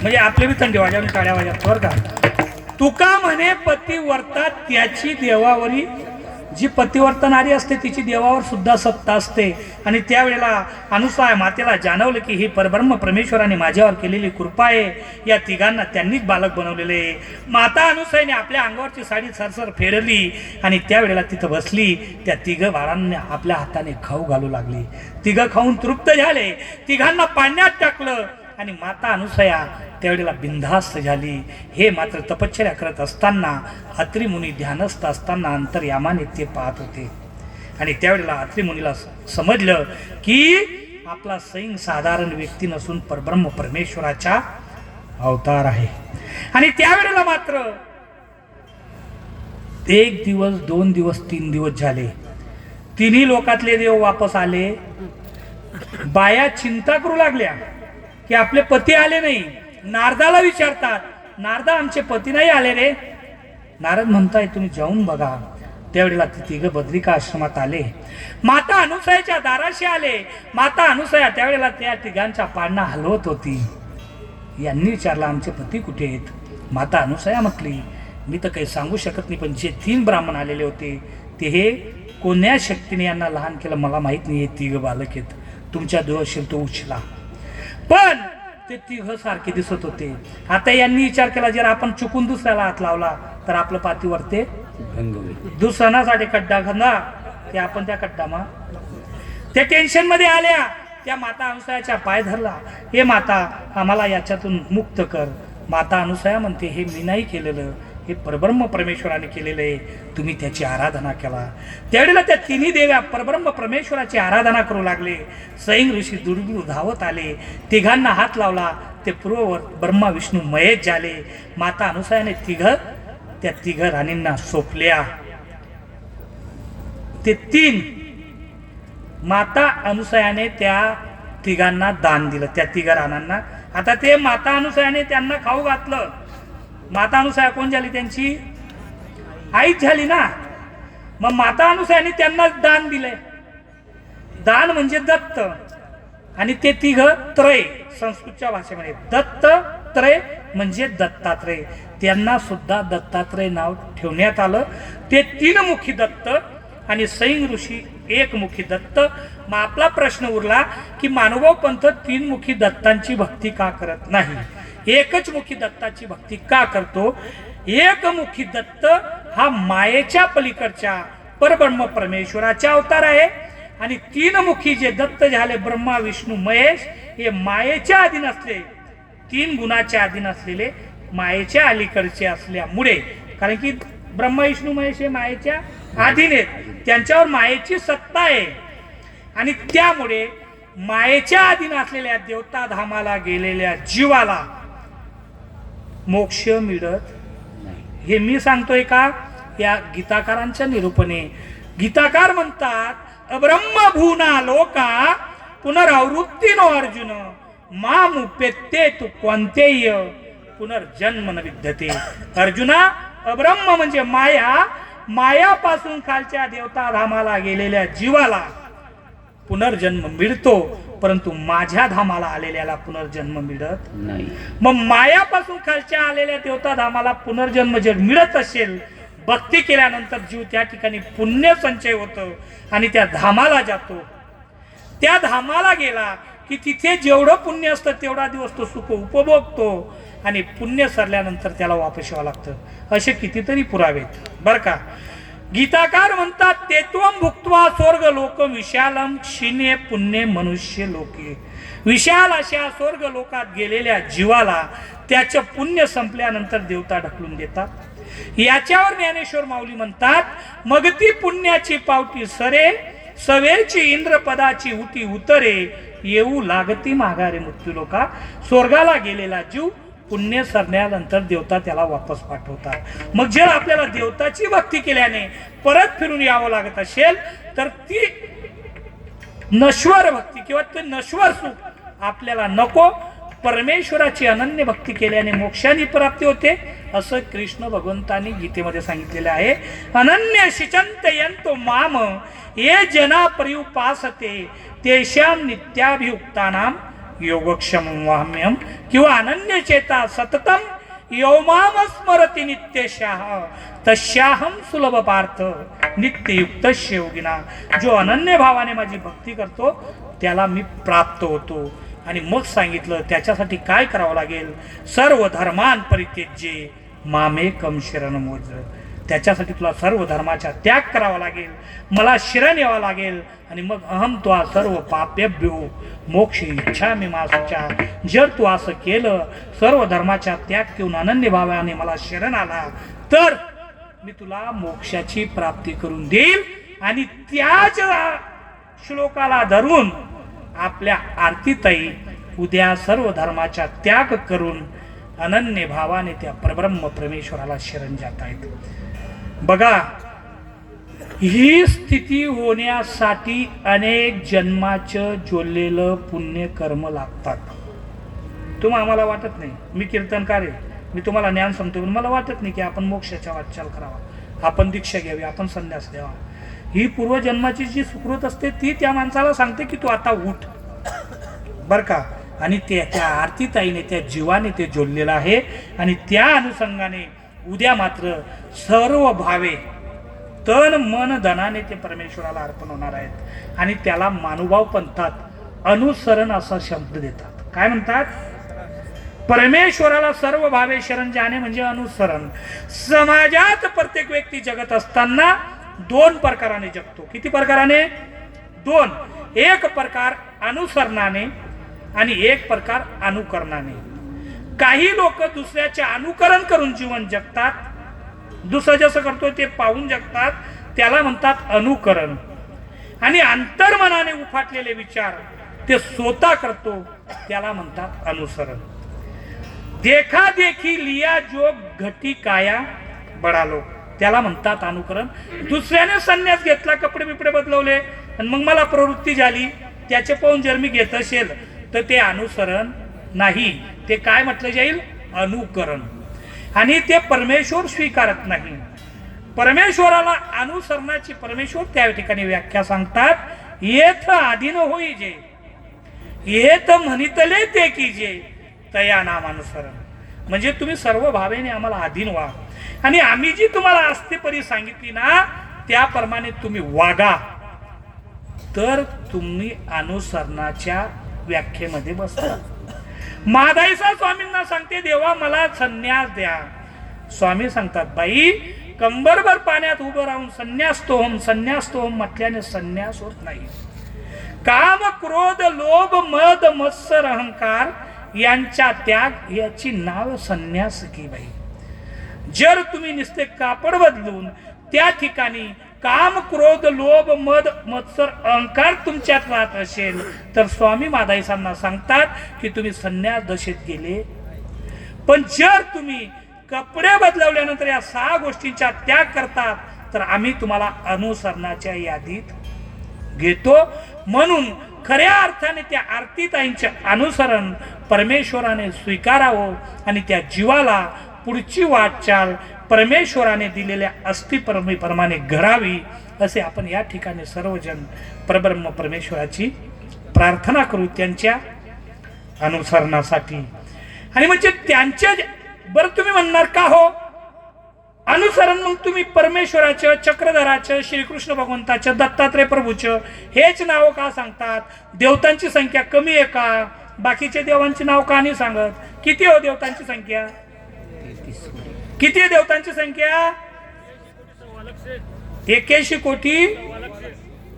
म्हणजे आपले बी थंडी वाजवून काड्या वाजवत बरं का. तुका म्हणे पतिव्रता त्याची देवावरी, जी पतिव्रता नारी असते तिची देवावर सुद्धा सत्ता असते. आणि त्यावेळेला अनुसूया मातेला जाणवलं की ही परब्रह्म परमेश्वराने माझ्यावर केलेली कृपा आहे. या तिघांना त्यांनीच बालक बनवलेले. माता अनुसूयाने आपल्या अंगावरची साडी सरसर फेरली आणि त्यावेळेला तिथं बसली. त्या तिघ बाळांना आपल्या हाताने खाऊ घालू लागली. तिघ खाऊन तृप्त झाले. तिघांना पाण्यात टाकलं आणि माता अनुसूया त्यावेळेला बिनधास्त झाली. हे मात्र तपश्चर्या करत असताना अत्री मुनी ध्यानस्थ असताना अंतर्यामाने ते पाहत होते. आणि त्यावेळेला अत्री मुनीला समजलं की आपला सैन साधारण व्यक्ती नसून परब्रह्म परमेश्वराचा अवतार आहे. आणि त्यावेळेला मात्र 1 दिवस 2 दिवस 3 दिवस झाले. तिन्ही लोकातले देव वापस आले. बाया चिंता करू लागल्या की आपले पती आले नाही. नारदाला विचारतात, नारदा आमचे पती नाही आले रे. नारद म्हणताय तुम्ही जाऊन बघा. त्यावेळेला ते तिघ बद्रिका आश्रमात आले. माता अनुसूयाच्या दाराशी आले. माता अनुसूया त्यावेळेला त्या तिघांच्या पाळणा हलवत होती. यांनी विचारलं आमचे पती कुठे आहेत. माता अनुसूया म्हटली मी तर काही सांगू शकत नाही, पण जे 3 ब्राह्मण आलेले होते ते हे कोण्या शक्तीने यांना लहान केलं मला माहित नाही. हे तिघ बालक आहेत, तुमच्या देव असेल तो उचला. पण ते तिघ सारखे दिसत होते. आता यांनी विचार केला जर आपण चुकून दुसऱ्याला हात लावला तर आपलं पातीवरते दुसऱ्यासाठी खड्डा खंदा ते आपण त्या खड्डा मा त्या टेन्शन मध्ये आल्या. त्या माता अनुसूयाच्या पाय धरला. हे माता आम्हाला याच्यातून मुक्त कर. माता अनुसूया म्हणते हे मी नाही केलेलं, हे परब्रह्म परमेश्वराने केलेलं आहे. तुम्ही त्याची आराधना केला. त्यावेळेला त्या तिन्ही देव्या परब्रह्म परमेश्वराची आराधना करू लागले. सैन ऋषी दुर्गुरू धावत आले. तिघांना हात लावला. ते पूर्ववर ब्रह्मा विष्णू महेश झाले. माता अनुसूयाने त्या तिघ राणींना सोपल्या. ते 3 माता अनुसूयाने त्या तिघांना दान दिलं. त्या तिघ राणांना आता ते माता अनुसूयाने त्यांना खाऊ घातलं. माता अनुसूया कोण झाली त्यांची आईच झाली ना. मग माता अनुसूयाने त्यांना दान दिलंय. दान म्हणजे दत्त. आणि ते तिघ त्रय संस्कृतच्या भाषेमध्ये दत्त त्रय म्हणजे दत्तात्रय. त्यांना सुद्धा दत्तात्रय नाव ठेवण्यात आलं. ते 3 मुखी दत्त आणि सैन ऋषी 1 मुखी दत्त. मग आपला प्रश्न उरला की मानवभाव पंथ 3 मुखी दत्तांची भक्ती का करत नाही, एकच मुखी दत्ताची भक्ती का करतो. एकमुखी दत्त हा मायेच्या पलीकडच्या परब्रह्म परमेश्वराचा अवतार आहे. आणि 3 मुखी जे दत्त झाले ब्रह्मा विष्णू महेश हे मायेच्या अधीन असले, 3 गुणाच्या अधीन असलेले मायेच्या अलीकडचे असल्यामुळे, कारण की ब्रह्मा विष्णू महेश हे मायेच्या अधीन आहेत, त्यांच्यावर मायेची सत्ता आहे. आणि त्यामुळे मायेच्या अधीन असलेल्या देवता धामाला गेलेल्या जीवाला मोक्ष मिळत नाही. हे मी सांगतोय का या गीताकारांच्या निरूपणे. गीताकार म्हणतात अब्रह्म भूना लोका पुनरावृत्ती नो अर्जुन मामुपेत्ते तू कोणतेय पुनर्जन्म न विद्यते. अर्जुना अब्रह्म म्हणजे माया, मायापासून खालच्या देवता धामाला गेलेल्या जीवाला पुनर्जन्म मिळतो, परंतु माझ्या धामाला आलेल्याला पुनर्जन्म मिळत नाही. मग मायापासून खालच्या आलेल्या देवता धामाला पुनर्जन्म जर मिळत असेल, भक्ती केल्यानंतर जीव त्या ठिकाणी पुण्य संचय होतं आणि त्या धामाला जातो. त्या धामाला गेला की तिथे जेवढं पुण्य असतं तेवढा दिवस तो सुख उपभोगतो आणि पुण्य सरल्यानंतर त्याला वापस यावं लागतं. असे कितीतरी पुरावेत बरं का. गीताकार म्हणतात तेत्वम भुक्त्वा स्वर्ग लोक विशालम क्षीणे पुण्य मनुष्य लोके. विशाल अशा स्वर्ग लोकात गेलेल्या जीवाला त्याचं पुण्य संपल्यानंतर देवता ढकलून देतात. याच्यावर ज्ञानेश्वर माऊली म्हणतात मग ती पुण्याची पावटी सरे सवेची इंद्रपदाची उटी उतरे येऊ लागती माघारे मृत्यू लोका. स्वर्गाला गेलेला जीव पुण्य सरण्यानंतर देवता त्याला वापस पाठवतात. मग जर आपल्याला देवताची भक्ती केल्याने परत फिरून यावं लागत असेल तर ती नश्वर भक्ती किंवा ते नश्वर सुख आपल्याला नको. परमेश्वराची अनन्य भक्ती केल्याने मोक्षाची प्राप्ती होते असं कृष्ण भगवंतांनी गीतेमध्ये सांगितलेलं आहे. अनन्य शिचंतयंतो माम ये जना पर्युपासते तेषां नित्याभियुक्तानां योगक्षम वाम्यम किंवा अनन्य चेता सततम योमाम स्मरती नित्यशाह तस्याहम सुलभ पार्थ नित्ययुक्त योगिना. जो अनन्य भावाने माझी भक्ती करतो त्याला मी प्राप्त होतो. आणि मग सांगितलं त्याच्यासाठी काय करावं लागेल. सर्व धर्मान परित्यज्य मामेकम शरणं व्रज. त्याच्यासाठी तुला सर्व धर्माचा त्याग करावा लागेल, मला शरण यावं लागेल. आणि मग अहम त्वा सर्व पाप्यभ्यो मोक्ष इच्छा मी मासुचा. जर तू असं केलं, सर्व धर्माचा त्याग करून अनन्य भावाने मला शरण आला, तर मी तुला मोक्षाची प्राप्ती करून देईल. आणि त्याच श्लोकाला धरून आपल्या आरतीताई उद्या सर्व धर्माचा त्याग करून अनन्य भावाने त्या परब्रह्म परमेश्वराला शरण जात आहेत. बघा, ही स्थिती होण्यासाठी अनेक जन्माचं जोडलेलं पुण्य कर्म लागतात. तुम्हाला आम्हाला वाटत नाही, मी कीर्तनकार आहे, मी तुम्हाला ज्ञान सांगतो, पण मला वाटत नाही की आपण मोक्षाच्या वाटचाल करावा, आपण दीक्षा घ्यावी, आपण संन्यास द्यावा. ही पूर्वजन्माची जी सुकृत असते ती त्या माणसाला सांगते की तू आता उठ, बर का. आणि त्या आरतीताईने त्या जीवाने ते जोडलेलं आहे. आणि त्या अनुषंगाने उद्या मात्र सर्व भावे तन मन धनाने ते परमेश्वराला अर्पण होणार आहेत. आणि त्याला मानुभाव पंथात अनुसरण असा शब्द देतात. काय म्हणतात? परमेश्वराला सर्व भावे शरण जाणे म्हणजे अनुसरण. समाजात प्रत्येक व्यक्ती जगत असताना दोन प्रकाराने जगतो. किती प्रकाराने? दोन. एक प्रकार अनुसरणाने आणि एक प्रकार अनुकरणाने. काही लोक दुसऱ्याचे अनुकरण करून जीवन जगतात, दुसरं जसं करतो ते पाहून जगतात, त्याला म्हणतात अनुकरण. आणि अंतर्मनाने उफाटलेले विचार ते स्वतः करतो, त्याला म्हणतात अनुसरण. देखा देखी लिया जो घटी काया बडालो, त्याला म्हणतात अनुकरण. दुसऱ्याने संन्यास घेतला, कपडे बिपडे बदलवले आणि मग मला प्रवृत्ती झाली, त्याचे पाहून जर मी घेत असेल तर ते अनुसरण नाही, ते काय म्हटलं जाईल? अनुकरण. आणि ते परमेश्वर स्वीकारत नाही. परमेश्वराला अनुसरणाची परमेश्वर त्या ठिकाणी व्याख्या सांगतात. येथ आधीन होई जे, येथ म्हणितले ते की जे तया नाम अनुसरण. म्हणजे तुम्ही सर्व भावेने आम्हाला अधीन व्हा आणि आम्ही जी तुम्हाला अस्तेपरी सांगितली ना त्याप्रमाणे तुम्ही वागा, तर तुम्ही अनुसरणाच्या व्याख्येमध्ये बसता. महादाईसा स्वामींना सांगते, देवा मला संन्यास द्या. स्वामी सांगतात, बाई कंबरभर पाण्यात उभं राहून संन्यास तो होम म्हटल्याने संन्यास होत नाही. काम क्रोध लोभ मद मत्सर अहंकार यांच्या त्याग याची नाव संन्यास की बाई. जर तुम्ही नुसते कापड बदलून त्या ठिकाणी काम क्रोध लोभ मद मत्सर अहंकार तुमच्यात राहत असेल तर स्वामी मादाईसांना सांगतात की तुम्ही संन्यास दशेत गेले. पण जर तुम्ही कपडे बदलवल्यानंतर या 6 गोष्टींचा त्याग करतात तर आम्ही तुम्हाला अनुसरणाच्या यादीत घेतो. म्हणून खऱ्या अर्थाने त्या आरतीताईंचे अनुसरण परमेश्वराने स्वीकारावं आणि त्या जीवाला पुढची वाटचाल परमेश्वराने दिलेल्या अस्थिप्रमाणे घडावी, असे आपण या ठिकाणी सर्वजण परब्रह्म परमेश्वराची प्रार्थना करू त्यांच्या अनुसरणासाठी. आणि म्हणजे त्यांच्या बरं तुम्ही म्हणणार का हो अनुसरण? मग तुम्ही परमेश्वराचं, चक्रधराचं, श्रीकृष्ण भगवंताचं, दत्तात्रय प्रभूचं हेच नाव का सांगतात? देवतांची संख्या कमी आहे का? बाकीच्या देवांची नाव का नाही सांगत? किती हो देवतांची संख्या? किती आहे देवतांची संख्या? 81 कोटी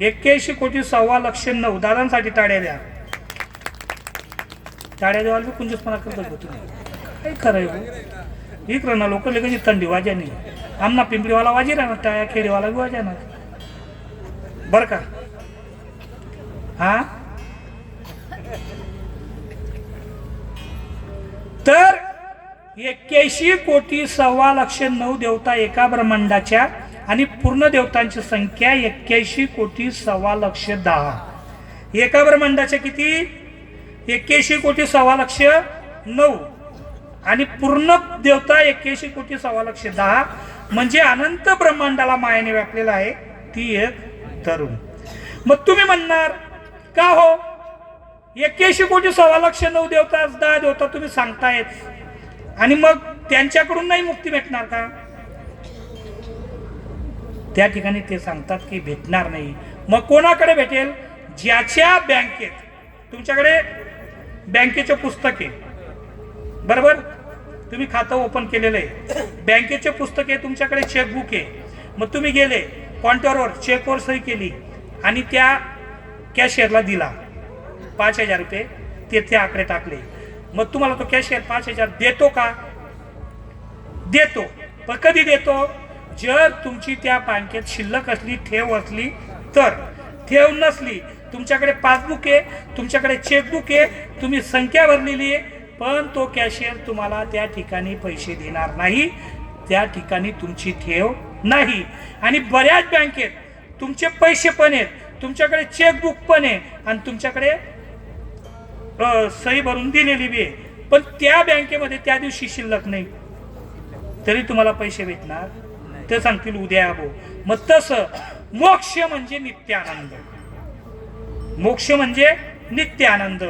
81 कोटी 1.25 लाख. दादांसाठी टाळ्या द्या. टाळ्या द्यावाला कुंजसपणा करतात तुम्ही. काय खरं आहे इकडं ना लोक लगेच थंडी वाजा नाही. आमना पिंपरीवाला वाजी राहणार, टाळ्या खेडेवाला बी वाजाणार बर का. हा तर 81 कोटी 1.25 देवता एका ब्रह्मांडाच्या आणि पूर्ण देवतांची संख्या 81 कोटी 1.25. एका ब्रह्मांडाच्या किती? 81 कोटी 1.25 आणि पूर्ण देवता 81 कोटी 1.25. म्हणजे अनंत ब्रह्मांडाला मायेने व्यापलेला आहे ती एक तरुण. मग तुम्ही म्हणणार का हो 81 कोटी 1.25 देवता 10 देवता तुम्ही सांगतायत आणि मग त्यांच्याकडून नाही मुक्ती भेटणार का? त्या ठिकाणी ते सांगतात की भेटणार नाही. मग कोणाकडे भेटेल? ज्याच्या बँकेत, तुमच्याकडे बँकेचे पुस्तक आहे बरोबर, तुम्ही खातं ओपन केलेलं आहे, बँकेचे पुस्तक आहे, तुमच्याकडे चेकबुक आहे, मग तुम्ही गेले काउंटरवर चेकवर सही केली आणि त्या कॅशियरला दिला 5,000 रुपये, ते आकडे टाकले, मग तुम्हाला तो कॅशियर 5,000 देतो का? देतो. पण कधी देतो? जर तुमची त्या बँकेत शिल्लक असली, ठेव असली तर. ठेव नसली, तुमच्याकडे पासबुक आहे, तुमच्याकडे चेकबुक आहे, तुम्ही संख्या भरलेली आहे, पण तो कॅशियर तुम्हाला त्या ठिकाणी पैसे देणार नाही, त्या ठिकाणी तुमची ठेव नाही. आणि बऱ्याच बँकेत तुमचे पैसे पण आहेत, तुमच्याकडे चेकबुक पण आहे आणि तुमच्याकडे सही भरून दिलेली बी आहे, पण त्या बँकेमध्ये त्या दिवशी शिल्लक नाही, तरी तुम्हाला पैसे भेटणार? ते सांगतील उद्या आबो. मग तसं मोक्ष म्हणजे नित्य आनंद. मोक्ष म्हणजे नित्य आनंद.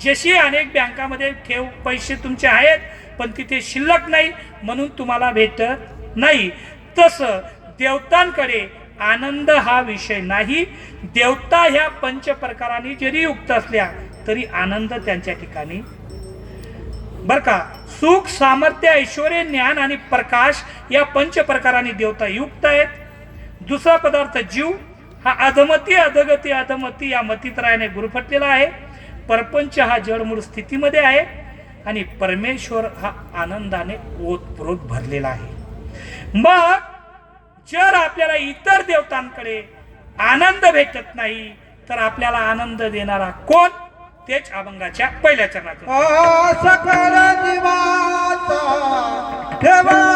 जशी अनेक बँकामध्ये ठेव पैसे तुमचे आहेत पण तिथे शिल्लक नाही म्हणून तुम्हाला भेटत नाही, तसं देवतांकडे आनंद हा विषय नाही. देवता ह्या पंच प्रकारांनी जरी युक्त असल्या तरी आनंद त्यांच्या ठिकाणी बर का. सुख, सामर्थ्य, ऐश्वर, ज्ञान आणि प्रकाश या पंच प्रकारांनी देवता युक्त आहेत. दुसरा पदार्थ जीव हा अधमती, अधगती, अधमती या मतित्रयाने गुरफटलेला आहे. परपंच हा जडमूळ स्थितीमध्ये आहे आणि परमेश्वर हा आनंदाने ओतप्रोत भरलेला आहे. मग जर आपल्याला इतर देवतांकडे आनंद भेटत नाही तर आपल्याला आनंद देणारा कोण? तेच अभंगाच्या पहिल्या चरणात. सकळ जीवाचा ठेवा